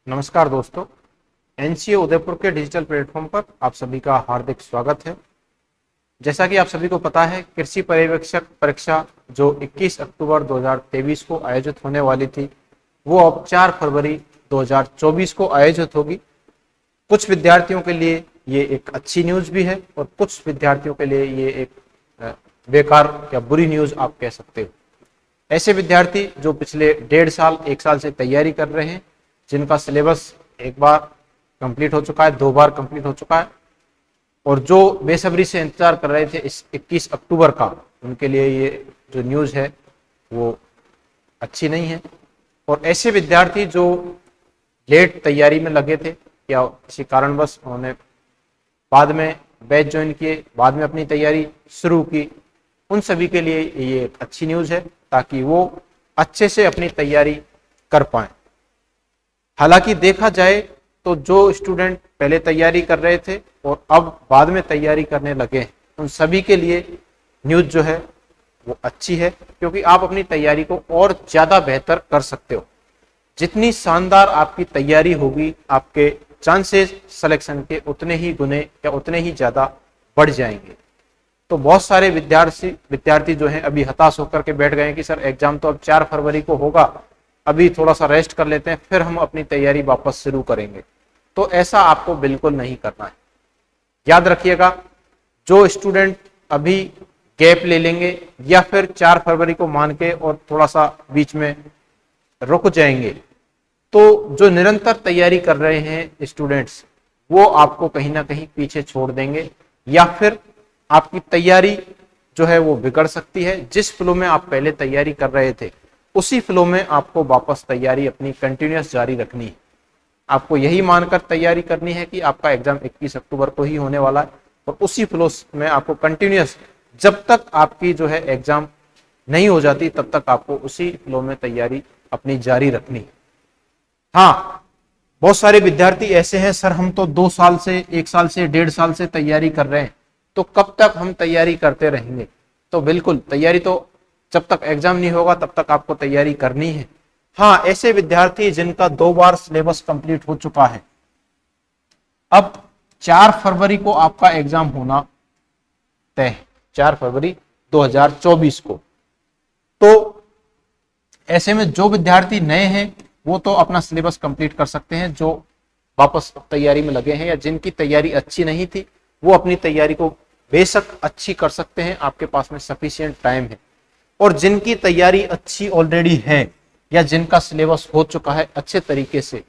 नमस्कार दोस्तों, एनसीए उदयपुर के डिजिटल प्लेटफॉर्म पर आप सभी का हार्दिक स्वागत है। जैसा कि आप सभी को पता है, कृषि पर्यवेक्षक परीक्षा जो 21 अक्टूबर 2023 को आयोजित होने वाली थी, वो अब 4 फरवरी 2024 को आयोजित होगी। कुछ विद्यार्थियों के लिए ये एक अच्छी न्यूज़ भी है और कुछ विद्यार्थियों के लिए ये एक बेकार या बुरी न्यूज़ आप कह सकते हो। ऐसे विद्यार्थी जो पिछले 1.5 साल 1 साल से तैयारी कर रहे हैं, जिनका सिलेबस एक बार कंप्लीट हो चुका है, 2 बार कंप्लीट हो चुका है, और जो बेसब्री से इंतजार कर रहे थे इस 21 अक्टूबर का, उनके लिए ये जो न्यूज़ है वो अच्छी नहीं है। और ऐसे विद्यार्थी जो लेट तैयारी में लगे थे या किसी कारणवश उन्होंने बाद में बैच ज्वाइन किए, बाद में अपनी तैयारी शुरू की, उन सभी के लिए ये एक अच्छी न्यूज़ है, ताकि वो अच्छे से अपनी तैयारी कर पाएं। हालांकि देखा जाए तो जो स्टूडेंट पहले तैयारी कर रहे थे और अब बाद में तैयारी करने लगे हैं, उन सभी के लिए न्यूज़ जो है वो अच्छी है, क्योंकि आप अपनी तैयारी को और ज़्यादा बेहतर कर सकते हो। जितनी शानदार आपकी तैयारी होगी, आपके चांसेस सिलेक्शन के उतने ही गुने या उतने ही ज़्यादा बढ़ जाएंगे। तो बहुत सारे विद्यार्थी जो हैं अभी हताश होकर के बैठ गए हैं कि सर एग्जाम तो अब 4 फरवरी को होगा, अभी थोड़ा सा रेस्ट कर लेते हैं, फिर हम अपनी तैयारी वापस शुरू करेंगे। तो ऐसा आपको बिल्कुल नहीं करना है। याद रखिएगा, जो स्टूडेंट अभी गैप ले लेंगे या फिर 4 फरवरी को मान के और थोड़ा सा बीच में रुक जाएंगे, तो जो निरंतर तैयारी कर रहे हैं स्टूडेंट्स, वो आपको कहीं ना कहीं पीछे छोड़ देंगे या फिर आपकी तैयारी जो है वो बिगड़ सकती है। जिस फ्लो में आप पहले तैयारी कर रहे थे, उसी फ्लो में आपको वापस तैयारी अपनी कंटिन्यूअस जारी रखनी है। आपको यही मानकर तैयारी करनी है कि आपका एग्जाम 21 अक्टूबर को ही होने वाला है, और उसी फ्लो में आपको कंटिन्यूअस, जब तक आपकी जो है एग्जाम नहीं हो जाती, तब तक आपको उसी फ्लो में तैयारी अपनी जारी रखनी है। हाँ, बहुत सारे विद्यार्थी ऐसे हैं, सर हम तो 2 साल से 1 साल से 1.5 साल से तैयारी कर रहे हैं, तो कब तक हम तैयारी करते रहेंगे? तो बिल्कुल, तैयारी तो जब तक एग्जाम नहीं होगा तब तक आपको तैयारी करनी है। हाँ, ऐसे विद्यार्थी जिनका 2 बार सिलेबस कंप्लीट हो चुका है, अब 4 फरवरी को आपका एग्जाम होना तय है, 4 फरवरी 2024 को। तो ऐसे में जो विद्यार्थी नए हैं वो तो अपना सिलेबस कंप्लीट कर सकते हैं, जो वापस तैयारी में लगे हैं या जिनकी तैयारी अच्छी नहीं थी, वो अपनी तैयारी को बेशक अच्छी कर सकते हैं, आपके पास में सफिशिएंट टाइम है। और जिनकी तैयारी अच्छी ऑलरेडी है या जिनका सिलेबस हो चुका है अच्छे तरीके से,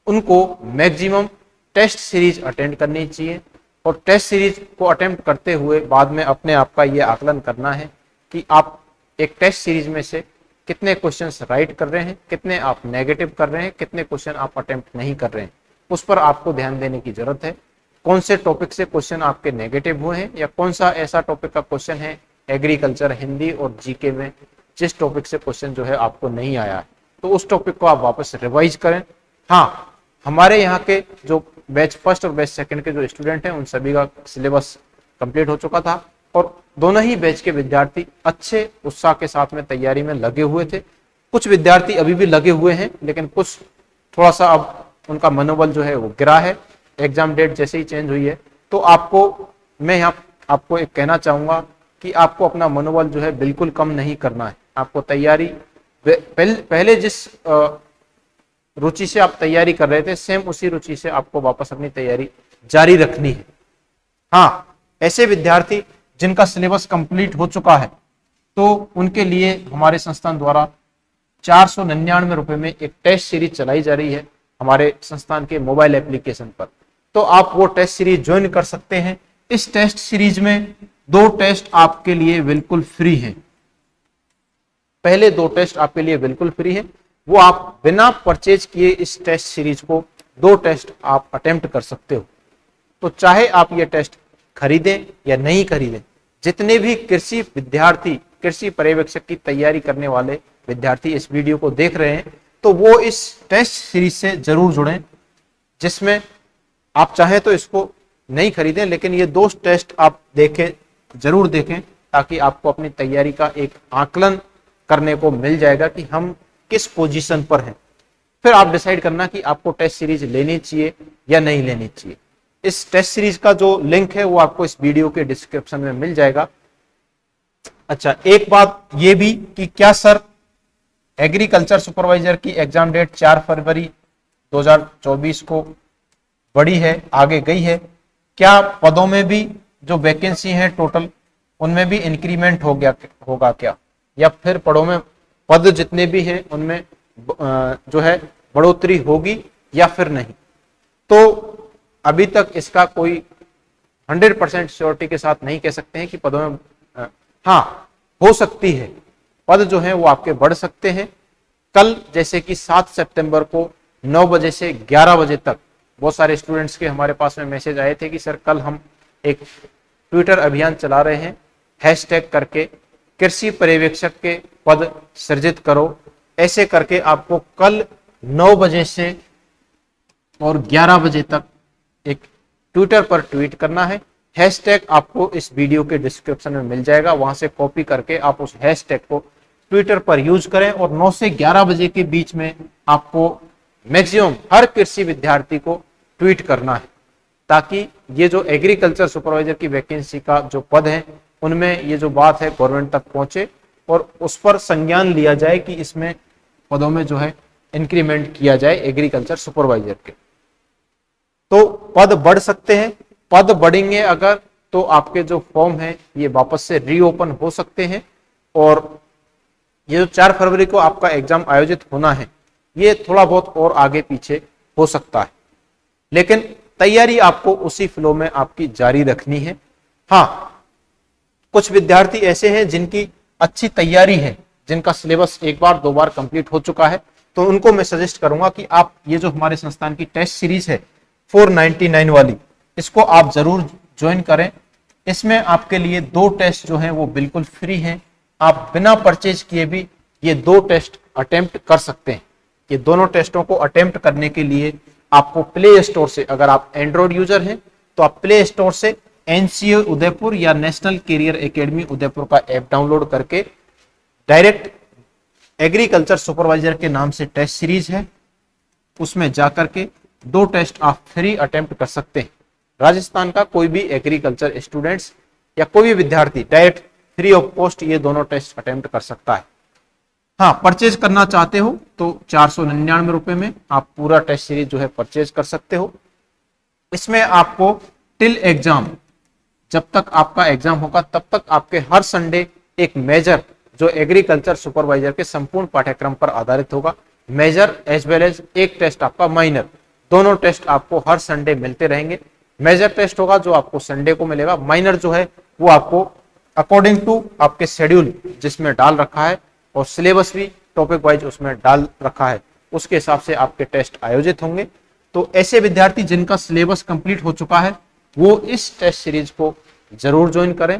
उनको मैक्सिमम टेस्ट सीरीज अटेंड करनी चाहिए, और टेस्ट सीरीज को अटेम्प्ट करते हुए बाद में अपने आप का ये आकलन करना है कि आप एक टेस्ट सीरीज में से कितने क्वेश्चंस राइट कर रहे हैं, कितने आप नेगेटिव कर रहे हैं, कितने क्वेश्चन आप अटेम्प्ट नहीं कर रहे हैं। उस पर आपको ध्यान देने की जरूरत है। कौन से टॉपिक से क्वेश्चन आपके नेगेटिव हुए हैं, या कौन सा ऐसा टॉपिक का क्वेश्चन है एग्रीकल्चर, हिंदी और जीके में जिस टॉपिक से क्वेश्चन जो है आपको नहीं आया है, तो उस टॉपिक को आप वापस रिवाइज करें। हाँ, हमारे यहाँ के जो बैच फर्स्ट और बैच सेकंड के जो स्टूडेंट हैं, उन सभी का सिलेबस कंप्लीट हो चुका था, और दोनों ही बैच के विद्यार्थी अच्छे उत्साह के साथ में तैयारी में लगे हुए थे। कुछ विद्यार्थी अभी भी लगे हुए हैं, लेकिन कुछ थोड़ा सा अब उनका मनोबल जो है वो गिरा है। एग्जाम डेट जैसे ही चेंज हुई है, तो मैं यहाँ आपको एक कहना चाहूंगा कि आपको अपना मनोबल जो है बिल्कुल कम नहीं करना है। आपको तैयारी पहले जिस रुचि से आप तैयारी कर रहे थे, सेम उसी रुचि से आपको वापस अपनी तैयारी जारी रखनी है। हाँ, ऐसे विद्यार्थी जिनका सिलेबस कंप्लीट हो चुका है, तो उनके लिए हमारे संस्थान द्वारा 499 रुपए में एक टेस्ट सीरीज चलाई जा रही है हमारे संस्थान के मोबाइल एप्लीकेशन पर। तो आप वो टेस्ट सीरीज ज्वाइन कर सकते हैं। इस टेस्ट सीरीज में 2 टेस्ट आपके लिए बिल्कुल फ्री हैं। पहले 2 टेस्ट आपके लिए बिल्कुल फ्री है, वो आप बिना परचेज किए इस टेस्ट सीरीज को 2 टेस्ट आप अटेम्प्ट कर सकते हो। तो चाहे आप ये टेस्ट खरीदें या नहीं खरीदें, जितने भी कृषि विद्यार्थी, कृषि पर्यवेक्षक की तैयारी करने वाले विद्यार्थी इस वीडियो को देख रहे हैं, तो वो इस टेस्ट सीरीज से जरूर जुड़ें, जिसमें आप चाहें तो इसको नहीं खरीदें, लेकिन ये 2 टेस्ट आप जरूर देखें, ताकि आपको अपनी तैयारी का एक आकलन करने को मिल जाएगा कि हम किस पोजीशन पर हैं। फिर आप डिसाइड करना कि आपको टेस्ट सीरीज लेनी चाहिए या नहीं लेनी चाहिए। इस टेस्ट सीरीज का जो लिंक है वो आपको इस वीडियो के डिस्क्रिप्शन में मिल जाएगा। अच्छा, एक बात ये भी कि क्या सर एग्रीकल्चर सुपरवाइजर की एग्जाम डेट 4 फरवरी 2024 को बढ़ी है, आगे गई है, क्या पदों में भी जो वैकेंसी है टोटल उनमें भी इंक्रीमेंट होगा क्या, या फिर पदों में पद जितने भी हैं उनमें जो है बढ़ोतरी होगी या फिर नहीं। तो अभी तक इसका कोई 100% श्योरिटी के साथ नहीं कह सकते हैं कि पदों में हाँ हो सकती है, पद जो है वो आपके बढ़ सकते हैं। कल जैसे कि 7 सितंबर को 9 बजे से 11 बजे तक बहुत सारे स्टूडेंट्स के हमारे पास में मैसेज आए थे कि सर कल हम एक ट्विटर अभियान चला रहे हैं, हैशटैग करके कृषि पर्यवेक्षक के पद सृजित करो, ऐसे करके आपको कल 9 बजे से और 11 बजे तक एक ट्विटर पर ट्वीट करना है। हैशटैग आपको इस वीडियो के डिस्क्रिप्शन में मिल जाएगा, वहां से कॉपी करके आप उस हैशटैग को ट्विटर पर यूज करें और 9 से 11 बजे के बीच में आपको मैक्सिमम हर कृषि विद्यार्थी को ट्वीट करना है, ताकि ये जो एग्रीकल्चर सुपरवाइजर की वैकेंसी का जो पद है उनमें ये जो बात है गवर्नमेंट तक पहुंचे और उस पर संज्ञान लिया जाए कि इसमें पदों में जो है इंक्रीमेंट किया जाए एग्रीकल्चर सुपरवाइजर के। तो पद बढ़ सकते हैं, पद बढ़ेंगे अगर तो आपके जो फॉर्म है ये वापस से रीओपन हो सकते हैं, और ये जो 4 फरवरी को आपका एग्जाम आयोजित होना है ये थोड़ा बहुत और आगे पीछे हो सकता है, लेकिन तैयारी आपको उसी फ्लो में आपकी जारी रखनी है। हाँ, कुछ विद्यार्थी ऐसे हैं जिनकी अच्छी तैयारी है, जिनका सिलेबस एक बार 2 बार कंप्लीट हो चुका है, तो उनको मैं सजेस्ट करूंगा कि आप ये जो हमारे संस्थान की टेस्ट सीरीज है 499 वाली, इसको आप जरूर ज्वाइन करें। इसमें आपके लिए 2 टेस्ट जो हैं वो बिल्कुल फ्री हैं, आप बिना परचेज किए भी ये 2 टेस्ट अटेम्प्ट कर सकते हैं। ये दोनों टेस्टों को अटेम्प्ट करने के लिए आपको प्ले स्टोर से, अगर आप एंड्रॉइड यूजर हैं तो आप प्ले स्टोर से एनसीए उदयपुर या नेशनल कैरियर एकेडमी उदयपुर का ऐप डाउनलोड करके डायरेक्ट एग्रीकल्चर सुपरवाइजर के नाम से टेस्ट सीरीज है, उसमें जाकर के 2 टेस्ट आप फ्री अटेम्प्ट कर सकते हैं। राजस्थान का कोई भी एग्रीकल्चर स्टूडेंट्स या कोई भी विद्यार्थी डायरेक्ट फ्री ऑफ कॉस्ट ये दोनों टेस्ट अटेम्प्ट कर सकता है। हाँ, परचेज करना चाहते हो तो 499 रुपए में आप पूरा टेस्ट सीरीज जो है परचेज कर सकते हो। इसमें आपको टिल एग्जाम, जब तक आपका एग्जाम होगा तब तक आपके हर संडे एक मेजर जो एग्रीकल्चर सुपरवाइजर के संपूर्ण पाठ्यक्रम पर आधारित होगा, मेजर एज वेल एज एक टेस्ट आपका माइनर, दोनों टेस्ट आपको हर संडे मिलते रहेंगे। मेजर टेस्ट होगा जो आपको संडे को मिलेगा, माइनर जो है वो आपको अकॉर्डिंग टू आपके शेड्यूल जिसमें डाल रखा है और सिलेबस भी टॉपिक वाइज उसमें डाल रखा है, उसके हिसाब से आपके टेस्ट आयोजित होंगे। तो ऐसे विद्यार्थी जिनका सिलेबस कंप्लीट हो चुका है वो इस टेस्ट सीरीज को जरूर ज्वाइन करें।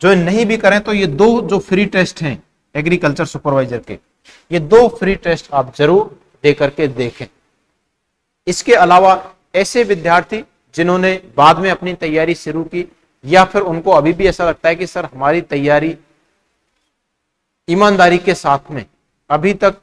ज्वाइन नहीं भी करें तो ये 2 जो फ्री टेस्ट हैं एग्रीकल्चर सुपरवाइजर के, ये 2 फ्री टेस्ट आप जरूर दे करके देखें। इसके अलावा ऐसे विद्यार्थी जिन्होंने बाद में अपनी तैयारी शुरू की या फिर उनको अभी भी ऐसा लगता है कि सर हमारी तैयारी ईमानदारी के साथ में अभी तक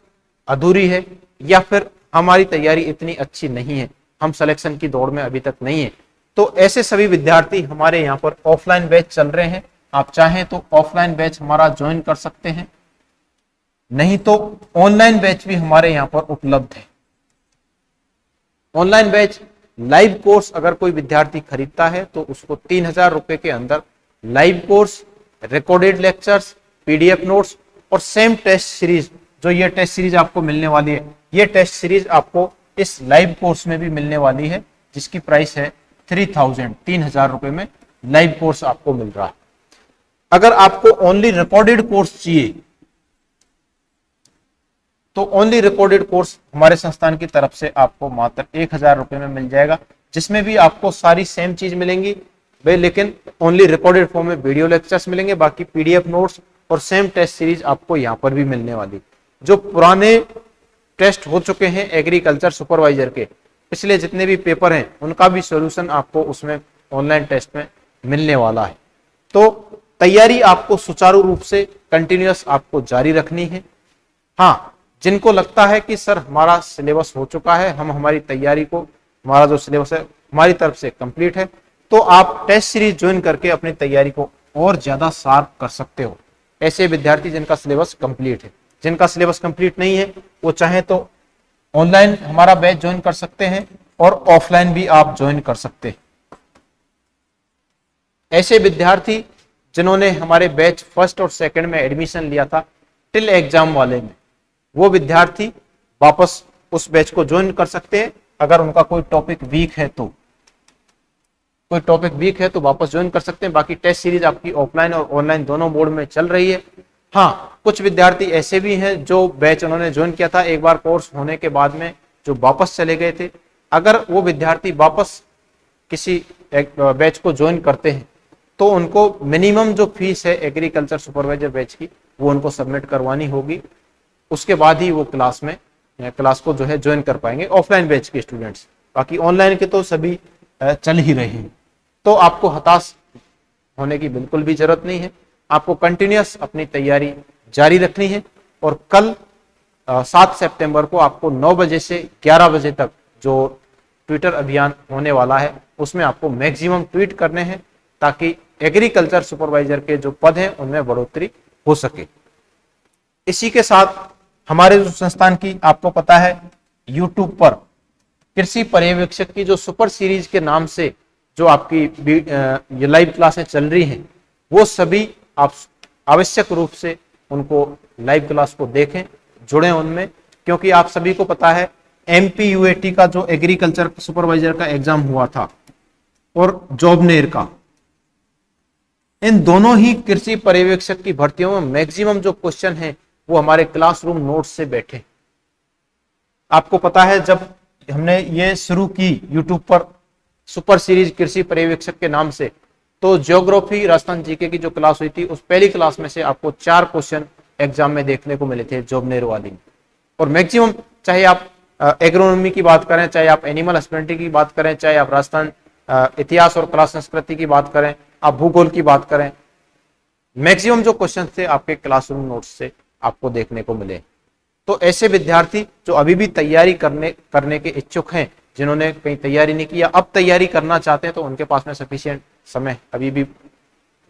अधूरी है या फिर हमारी तैयारी इतनी अच्छी नहीं है, हम सिलेक्शन की दौड़ में अभी तक नहीं है, तो ऐसे सभी विद्यार्थी हमारे यहाँ पर ऑफलाइन बैच चल रहे हैं। आप चाहें तो ऑफलाइन बैच हमारा ज्वाइन कर सकते हैं, नहीं तो ऑनलाइन बैच भी हमारे यहाँ पर उपलब्ध है। ऑनलाइन बैच लाइव कोर्स अगर कोई विद्यार्थी खरीदता है तो उसको 3000 रुपए के अंदर live course, recorded lectures, PDF notes और सेम टेस्ट सीरीज, जो ये टेस्ट सीरीज आपको मिलने वाली है, ये टेस्ट सीरीज आपको इस लाइव कोर्स में भी मिलने वाली है, जिसकी प्राइस है 3000 रुपए में लाइव कोर्स आपको मिल रहा है। अगर आपको ओनली रिकॉर्डेड कोर्स चाहिए तो ओनली रिकॉर्डेड कोर्स हमारे संस्थान की तरफ से आपको मात्र 1000 रुपए में मिल जाएगा, जिसमें भी आपको सारी सेम चीज मिलेंगी भाई, लेकिन ओनली रिकॉर्डेड फॉर्म में वीडियो लेक्चर्स मिलेंगे, बाकी पीडीएफ नोट्स और सेम टेस्ट सीरीज आपको यहाँ पर भी मिलने वाली। जो पुराने टेस्ट हो चुके हैं एग्रीकल्चर सुपरवाइजर के, पिछले जितने भी पेपर हैं उनका भी सॉल्यूशन आपको उसमें ऑनलाइन टेस्ट में मिलने वाला है। तो तैयारी आपको सुचारू रूप से कंटिन्यूअस आपको जारी रखनी है। हाँ, जिनको लगता है कि सर हमारा सिलेबस हो चुका है, हम हमारी तैयारी को, हमारा जो सिलेबस है हमारी तरफ से कंप्लीट है, तो आप टेस्ट सीरीज ज्वाइन करके अपनी तैयारी को और ज्यादा शार्प कर सकते हो। ऐसे विद्यार्थी जिनका सिलेबस कंप्लीट है, जिनका सिलेबस कंप्लीट नहीं है वो चाहे तो ऑनलाइन हमारा बैच ज्वाइन कर सकते हैं और ऑफलाइन भी आप ज्वाइन कर सकते हैं। ऐसे विद्यार्थी जिन्होंने हमारे बैच फर्स्ट और सेकंड में एडमिशन लिया था टिल एग्जाम वाले में, वो विद्यार्थी वापस उस बैच को ज्वाइन कर सकते हैं। अगर उनका कोई टॉपिक वीक है तो वापस ज्वाइन कर सकते हैं। बाकी टेस्ट सीरीज आपकी ऑफलाइन और ऑनलाइन दोनों मोड में चल रही है। हाँ, कुछ विद्यार्थी ऐसे भी हैं जो बैच उन्होंने ज्वाइन किया था एक बार कोर्स होने के बाद में, जो वापस चले गए थे। अगर वो विद्यार्थी वापस किसी बैच को ज्वाइन करते हैं तो उनको मिनिमम जो फीस है एग्रीकल्चर सुपरवाइजर बैच की, वो उनको सबमिट करवानी होगी। उसके बाद ही वो क्लास को जो है ज्वाइन कर पाएंगे ऑफलाइन बैच के स्टूडेंट्स। बाकी ऑनलाइन के तो सभी चल ही रहे हैं। तो आपको हताश होने की बिल्कुल भी जरूरत नहीं है, आपको कंटिन्यूअस अपनी तैयारी जारी रखनी है। और कल 7 सितंबर को आपको 9 बजे से 11 बजे तक जो ट्विटर अभियान होने वाला है उसमें आपको मैक्सिमम ट्वीट करने हैं ताकि एग्रीकल्चर सुपरवाइजर के जो पद हैं उनमें बढ़ोतरी हो सके। इसी के साथ हमारे जो संस्थान की, आपको पता है यूट्यूब पर कृषि पर्यवेक्षक की जो सुपर सीरीज के नाम से जो आपकी ये लाइव क्लासें चल रही हैं, वो सभी आप आवश्यक रूप से उनको लाइव क्लास को देखें, जुड़ें उनमें। क्योंकि आप सभी को पता है MPUAT का जो एग्रीकल्चर सुपरवाइजर का एग्जाम हुआ था और जॉबनेर का, इन दोनों ही कृषि पर्यवेक्षक की भर्तियों में मैक्सिमम जो क्वेश्चन है वो हमारे क्लासरूम नोट्स से बैठे। आपको पता है जब हमने ये शुरू की यूट्यूब पर सुपर सीरीज कृषि पर्यवेक्षक के नाम से, तो ज्योग्राफी राजस्थान जीके की जो क्लास हुई थी उस पहली क्लास में से आपको 4 क्वेश्चन एग्जाम में देखने को मिले थे जॉबनेर वाली। और मैक्सिमम चाहे आप एग्रोनॉमी की बात करें, चाहे आप एनिमल हस्बेंड्री की बात करें, चाहे आप राजस्थान इतिहास और कला संस्कृति की बात करें, आप भूगोल की बात करें, मैक्सिमम जो क्वेश्चन थे आपके क्लासरूम नोट्स से आपको देखने को मिले। तो ऐसे विद्यार्थी जो अभी भी तैयारी करने के इच्छुक हैं, जिन्होंने कहीं तैयारी नहीं की या अब तैयारी करना चाहते हैं, तो उनके पास में सफिशिएंट समय अभी भी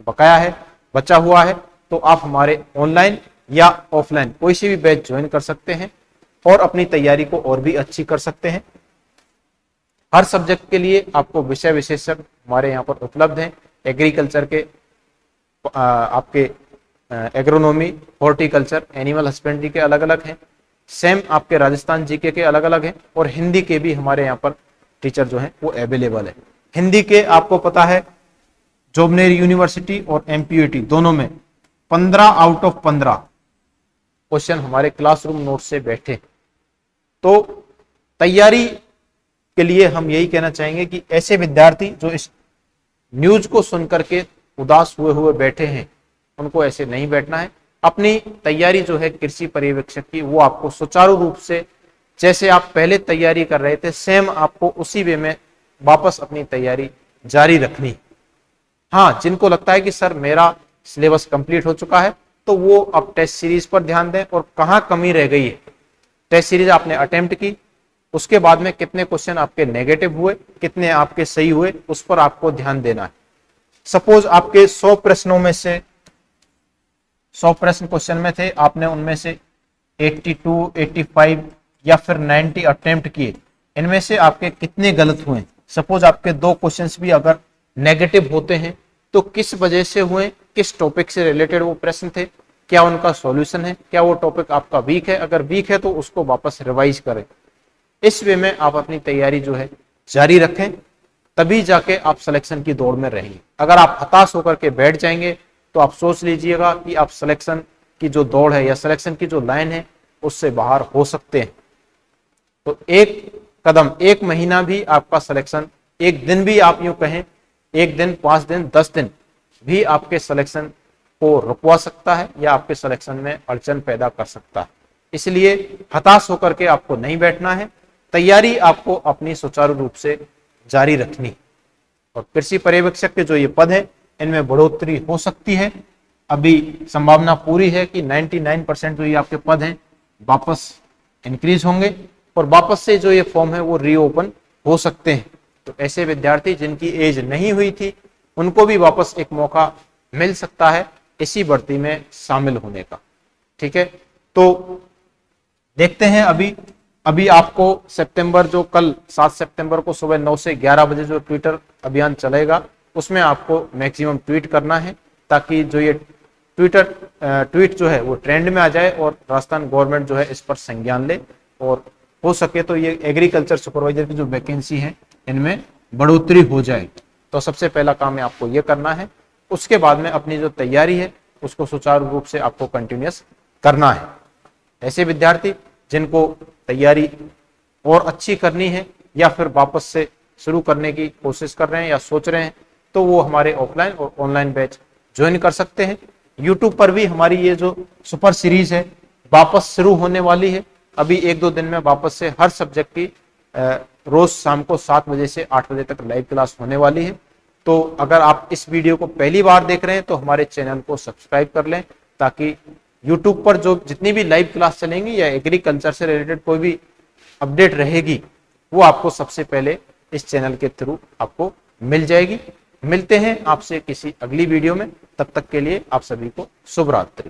बकाया है, बचा हुआ है। तो आप हमारे ऑनलाइन या ऑफलाइन कोई सी भी बैच ज्वाइन कर सकते हैं और अपनी तैयारी को और भी अच्छी कर सकते हैं। हर सब्जेक्ट के लिए आपको विषय विशेषज्ञ हमारे यहाँ पर उपलब्ध हैं। एग्रीकल्चर के आपके एग्रोनॉमी, हॉर्टिकल्चर, एनिमल हस्बेंड्री के अलग अलग हैं, सेम आपके राजस्थान जीके के अलग अलग हैं, और हिंदी के भी हमारे यहाँ पर टीचर जो हैं वो अवेलेबल है। हिंदी के आपको पता है जॉबनेर यूनिवर्सिटी और MPUAT दोनों में 15 आउट ऑफ 15 क्वेश्चन हमारे क्लासरूम नोट से बैठे। तो तैयारी के लिए हम यही कहना चाहेंगे कि ऐसे विद्यार्थी जो इस न्यूज को सुनकर के उदास हुए बैठे हैं, उनको ऐसे नहीं बैठना है। अपनी तैयारी जो है कृषि पर्यवेक्षक की, वो आपको सुचारू रूप से जैसे आप पहले तैयारी कर रहे थे सेम आपको उसी वे में वापस अपनी तैयारी जारी रखनी। हाँ, जिनको लगता है कि सर मेरा सिलेबस कंप्लीट हो चुका है, तो वो अब टेस्ट सीरीज पर ध्यान दें और कहाँ कमी रह गई है। टेस्ट सीरीज आपने अटेम्प्ट की, उसके बाद में कितने क्वेश्चन आपके नेगेटिव हुए, कितने आपके सही हुए, उस पर आपको ध्यान देना है। सपोज आपके 100 प्रश्नों में से 100 प्रश्न क्वेश्चन में थे, आपने उनमें से 82, 85 या फिर 90 अटेम्प्ट किए, इनमें से आपके कितने गलत हुए। सपोज आपके 2 क्वेश्चंस भी अगर नेगेटिव होते हैं तो किस वजह से हुए, किस टॉपिक से रिलेटेड वो प्रश्न थे, क्या उनका सॉल्यूशन है, क्या वो टॉपिक आपका वीक है, अगर वीक है तो उसको वापस रिवाइज करें। इस वे में आप अपनी तैयारी जो है जारी रखें, तभी जाके आप सिलेक्शन की दौड़ में रहेंगे। अगर आप हताश होकर के बैठ जाएंगे तो आप सोच लीजिएगा कि आप सिलेक्शन की जो दौड़ है या सिलेक्शन की जो लाइन है उससे बाहर हो सकते हैं। तो एक कदम, एक महीना भी आपका सिलेक्शन, एक दिन भी आप यूं कहें, एक दिन, 5 दिन, 10 दिन भी आपके सिलेक्शन को रुकवा सकता है या आपके सिलेक्शन में अड़चन पैदा कर सकता है। इसलिए हताश होकर के आपको नहीं बैठना है, तैयारी आपको अपनी सुचारू रूप से जारी रखनी। और कृषि पर्यवेक्षक के जो ये पद है इनमें बढ़ोतरी हो सकती है। अभी संभावना पूरी है कि 99% जो ये आपके पद हैं वापस इंक्रीज होंगे और वापस से जो ये फॉर्म है वो रीओपन हो सकते हैं। तो ऐसे विद्यार्थी जिनकी एज नहीं हुई थी उनको भी वापस एक मौका मिल सकता है इसी भर्ती में शामिल होने का। ठीक है, तो देखते हैं अभी आपको सितंबर जो कल 7 सितंबर को सुबह 9 से 11 बजे जो ट्विटर अभियान चलेगा उसमें आपको मैक्सिमम ट्वीट करना है ताकि जो ये ट्वीट जो है वो ट्रेंड में आ जाए और राजस्थान गवर्नमेंट जो है इस पर संज्ञान ले और हो सके तो ये एग्रीकल्चर सुपरवाइजर की जो वैकेंसी है इनमें बढ़ोतरी हो जाए। तो सबसे पहला काम है आपको ये करना है। उसके बाद में अपनी जो तैयारी है उसको सुचारू रूप से आपको कंटिन्यूअस करना है। ऐसे विद्यार्थी जिनको तैयारी और अच्छी करनी है या फिर वापस से शुरू करने की कोशिश कर रहे हैं या सोच रहे हैं तो वो हमारे ऑफलाइन और ऑनलाइन बैच ज्वाइन कर सकते हैं। यूट्यूब पर भी हमारी ये जो सुपर सीरीज है वापस शुरू होने वाली है। अभी 1-2 दिन में वापस से हर सब्जेक्ट की रोज शाम को 7 बजे से 8 बजे तक लाइव क्लास होने वाली है। तो अगर आप इस वीडियो को पहली बार देख रहे हैं तो हमारे चैनल को सब्सक्राइब कर लें ताकि यूट्यूब पर जो जितनी भी लाइव क्लास चलेंगी या एग्रीकल्चर से रिलेटेड कोई भी अपडेट रहेगी वो आपको सबसे पहले इस चैनल के थ्रू आपको मिल जाएगी। मिलते हैं आपसे किसी अगली वीडियो में, तब तक के लिए आप सभी को शुभ रात्रि।